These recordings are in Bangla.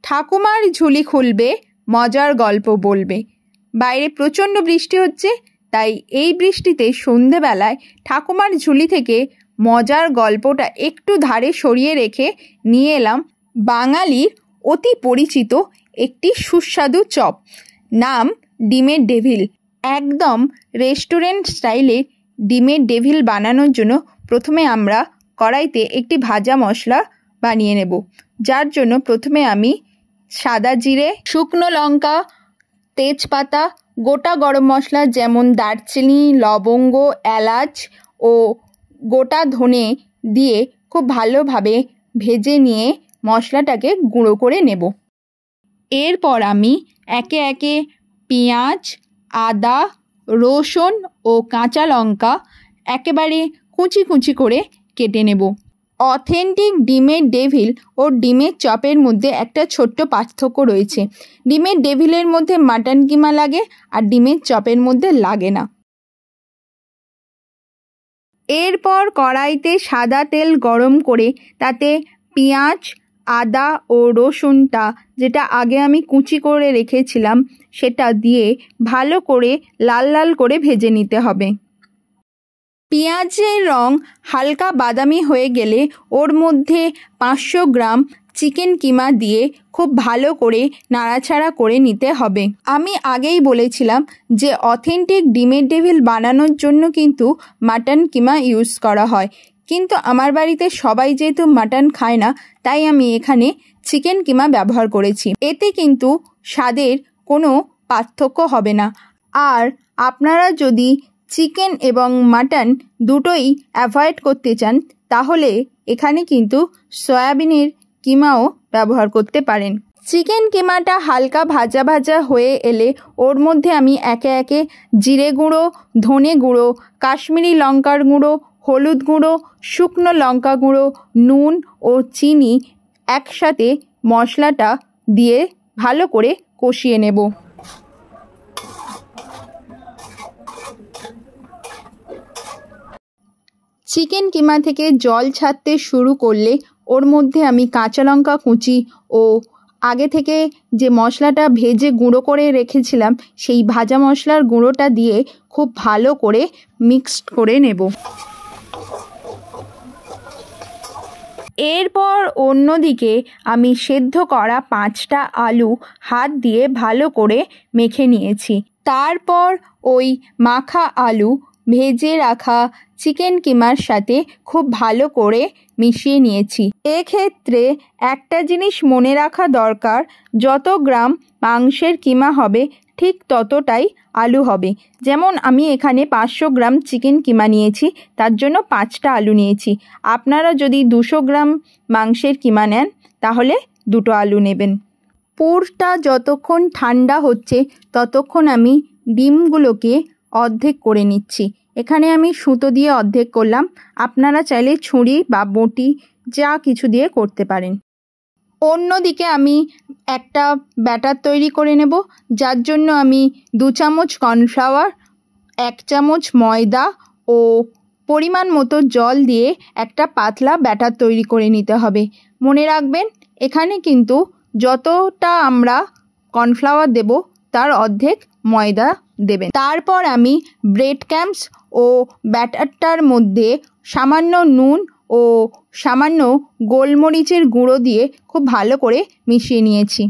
ঠাকুমার ঝুলি খুলবে, মজার গল্প বলবে। বাইরে প্রচণ্ড বৃষ্টি হচ্ছে, তাই এই বৃষ্টিতে সন্ধেবেলায় ঠাকুমার ঝুলি থেকে মজার গল্পটা একটু ধারে সরিয়ে রেখে নিয়ে এলাম বাঙালির অতি পরিচিত একটি সুস্বাদু চপ, নাম ডিমের ডেভিল। একদম রেস্টুরেন্ট স্টাইলে ডিমের ডেভিল বানানোর জন্য প্রথমে আমরা কড়াইতে একটি ভাজা মশলা বানিয়ে নেব, যার জন্য প্রথমে আমি সাদা জিরে, শুকনো লঙ্কা, তেজপাতা, গোটা গরম মশলা যেমন দারচিনি, লবঙ্গ, এলাচ ও গোটা ধনে দিয়ে খুব ভালোভাবে ভেজে নিয়ে মশলাটাকে গুঁড়ো করে নেব। এরপর আমি একে একে পেঁয়াজ, আদা, রসুন ও কাঁচা লঙ্কা একেবারে কুচি কুচি করে কেটে নেব। অথেন্টিক ডিমের ডেভিল ও ডিমের চপের মধ্যে একটা ছোট্ট পার্থক্য রয়েছে। ডিমের ডেভিলের মধ্যে মাটন কিমা লাগে আর ডিমের চপের মধ্যে লাগে না। এরপর কড়াইতে সাদা তেল গরম করে তাতে পেঁয়াজ, আদা ও রসুনটা যেটা আগে আমি কুচি করে রেখেছিলাম সেটা দিয়ে ভালো করে লাল লাল করে ভেজে নিতে হবে। পেঁয়াজের রং হালকা বাদামি হয়ে গেলে ওর মধ্যে 500 গ্রাম চিকেন কিমা দিয়ে খুব ভালো করে নাড়াচাড়া করে নিতে হবে। আমি আগেই বলেছিলাম যে অথেন্টিক ডিমের ডেভিল বানানোর জন্য কিন্তু মাটন কিমা ইউজ করা হয়, কিন্তু আমার বাড়িতে সবাই যেহেতু মাটন খায় না, তাই আমি এখানে চিকেন কিমা ব্যবহার করেছি। এতে কিন্তু স্বাদের কোনো পার্থক্য হবে না। আর আপনারা যদি চিকেন এবং মাটন দুটোই অ্যাভয়েড করতে চান তাহলে এখানে কিন্তু সয়াবিনের কিমাও ব্যবহার করতে পারেন। চিকেন কিমাটা হালকা ভাজা ভাজা হয়ে এলে ওর মধ্যে আমি একে একে জিরে গুঁড়ো, ধনে গুঁড়ো, কাশ্মীরি লঙ্কার গুঁড়ো, হলুদ গুঁড়ো, শুকনো লঙ্কা গুঁড়ো, নুন ও চিনি একসাথে মশলাটা দিয়ে ভালো করে কষিয়ে নেব। চিকেন কিমা থেকে জল ছাড়তে শুরু করলে ওর মধ্যে আমি কাঁচা লঙ্কা কুচি ও আগে থেকে যে মশলাটা ভেজে গুঁড়ো করে রেখেছিলাম সেই ভাজা মশলার গুঁড়োটা দিয়ে খুব ভালো করে মিক্সড করে নেব। এরপর অন্যদিকে আমি সেদ্ধ করা 5টা আলু হাত দিয়ে ভালো করে মেখে নিয়েছি। তারপর ওই মাখা আলু ভেজে রাখা চিকেন কিমার সাথে খুব ভালো করে মিশিয়ে নিয়েছি। এক্ষেত্রে একটা জিনিস মনে রাখা দরকার, যত গ্রাম মাংসের কিমা হবে ঠিক ততটাই আলু হবে। যেমন আমি এখানে 500 গ্রাম চিকেন কিমা নিয়েছি, তার জন্য 5টা আলু নিয়েছি। আপনারা যদি 200 গ্রাম মাংসের কিমা নেন তাহলে 2টো আলু নেবেন। পুরটা যতক্ষণ ঠান্ডা হচ্ছে ততক্ষণ আমি ডিমগুলোকে অর্ধেক করে নিচ্ছি। এখানে আমি সুতো দিয়ে অর্ধেক করলাম, আপনারা চাইলে ছুরি বা বটি যা কিছু দিয়ে করতে পারেন। অন্যদিকে আমি একটা ব্যাটার তৈরি করে নেব, যার জন্য আমি 2 চামচ কর্নফ্লাওয়ার, 1 চামচ ময়দা ও পরিমাণ মতো জল দিয়ে একটা পাতলা ব্যাটার তৈরি করে নিতে হবে। মনে রাখবেন এখানে কিন্তু যতটা আমরা কর্নফ্লাওয়ার দেব তার অর্ধেক ময়দা দেবেন। তারপর আমি ব্রেড ক্রাম্বস ও ব্যাটারটার মধ্যে সামান্য নুন ও সামান্য গোলমরিচের গুঁড়ো দিয়ে খুব ভালো করে মিশিয়ে নিয়েছি।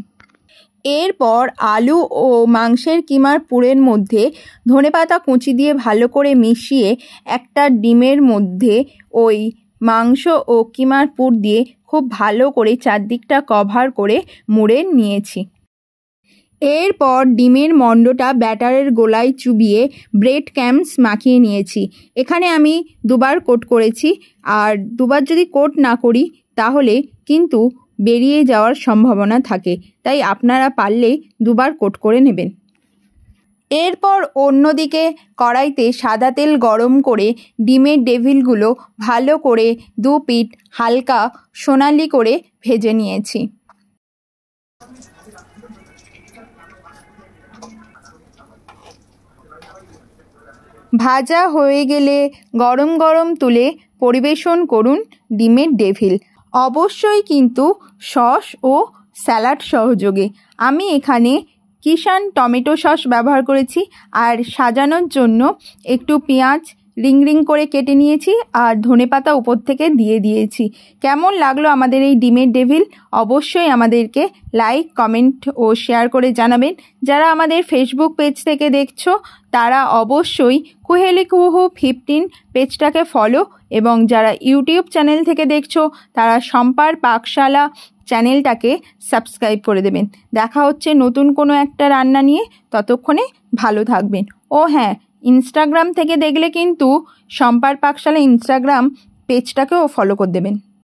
এরপর আলু ও মাংসের কিমার পুরের মধ্যে ধনেপাতা কুচি দিয়ে ভালো করে মিশিয়ে একটা ডিমের মধ্যে ওই মাংস ও কিমার পুর দিয়ে খুব ভালো করে চারদিকটা কভার করে মুড়ে নিয়েছি। এরপর ডিমের মণ্ডটা ব্যাটারের গোলায় চুবিয়ে ব্রেড ক্রাম্বস মাখিয়ে নিয়েছি। এখানে আমি 2বার কোট করেছি, আর 2বার যদি কোট না করি তাহলে কিন্তু বেরিয়ে যাওয়ার সম্ভাবনা থাকে, তাই আপনারা পারলে 2বার কোট করে নেবেন। এরপর অন্যদিকে কড়াইতে সাদা তেল গরম করে ডিমের ডেভিলগুলো ভালো করে 2 পিঠ হালকা সোনালি করে ভেজে নিয়েছি। ভাজা হয়ে গেলে গরম গরম তুলে পরিবেশন করুন ডিমের ডেভিল। অবশ্যই কিন্তু সস ও স্যালাড সহযোগে। আমি এখানে কিষান টমেটো সস ব্যবহার করেছি, আর সাজানোর জন্য একটু পেঁয়াজ রিং রিং করে কেটে নিয়েছি আর ধনেপাতা উপর থেকে দিয়ে দিয়েছি। কেমন লাগলো আমাদের এই ডিমের ডেভিল? অবশ্যই আমাদেরকে লাইক, কমেন্ট ও শেয়ার করে জানাবেন। যারা আমাদের ফেসবুক পেজ থেকে দেখছো তারা অবশ্যই কুহেলি কুহু 15 পেজটাকে ফলো, এবং যারা ইউটিউব চ্যানেল থেকে দেখছো তারা শম্পার পাকশালা চ্যানেলটাকে সাবস্ক্রাইব করে দেবেন। দেখা হচ্ছে নতুন কোনো একটা রান্না নিয়ে, ততক্ষণে ভালো থাকবেন। ও হ্যাঁ, ইনস্টাগ্রাম থেকে দেখলে কিন্তু শম্পার পাকশালা ইনস্টাগ্রাম পেজটাকেও ফলো করে দেবেন।